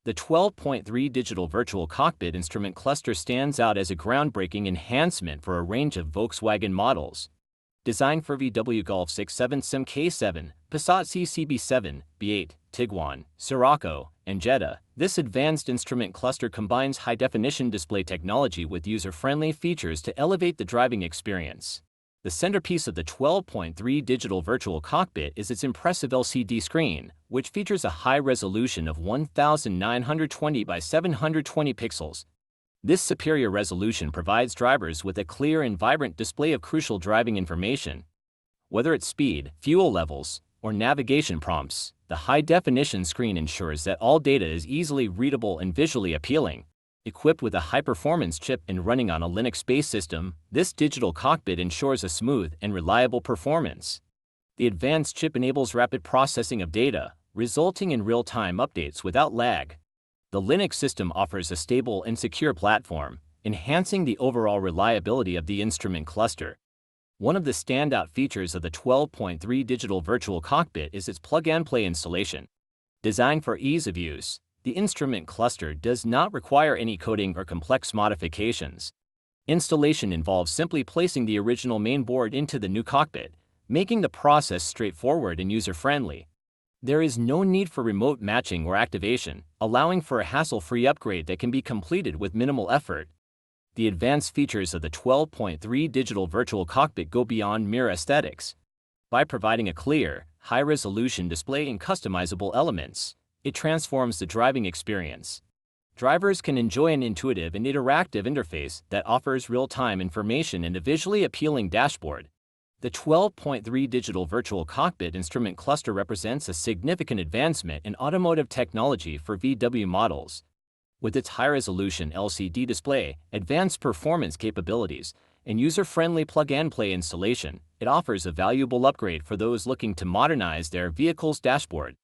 The 12.3 digital virtual cockpit instrument cluster stands out as a groundbreaking enhancement for a range of Volkswagen models. Designed for VW Golf 6, 7, Sim K7, Passat CC B7 B8, Tiguan, Scirocco, and Jetta, this advanced instrument cluster combines high-definition display technology with user-friendly features to elevate the driving experience. The centerpiece of the 12.3 digital virtual cockpit is its impressive LCD screen, which features a high resolution of 1920 by 720 pixels. This superior resolution provides drivers with a clear and vibrant display of crucial driving information. Whether it's speed, fuel levels, or navigation prompts, the high-definition screen ensures that all data is easily readable and visually appealing. Equipped with a high-performance chip and running on a Linux-based system, this digital cockpit ensures a smooth and reliable performance. The advanced chip enables rapid processing of data, resulting in real-time updates without lag. The Linux system offers a stable and secure platform, enhancing the overall reliability of the instrument cluster. One of the standout features of the 12.3 digital virtual cockpit is its plug-and-play installation. Designed for ease of use, the instrument cluster does not require any coding or complex modifications. Installation involves simply placing the original main board into the new cockpit, making the process straightforward and user-friendly. There is no need for remote matching or activation, allowing for a hassle-free upgrade that can be completed with minimal effort. The advanced features of the 12.3 digital virtual cockpit go beyond mere aesthetics. By providing a clear, high-resolution display and customizable elements, it transforms the driving experience. Drivers can enjoy an intuitive and interactive interface that offers real-time information and a visually appealing dashboard. The 12.3 digital virtual cockpit instrument cluster represents a significant advancement in automotive technology for VW models. With its high-resolution LCD display, advanced performance capabilities, and user-friendly plug-and-play installation, it offers a valuable upgrade for those looking to modernize their vehicle's dashboard.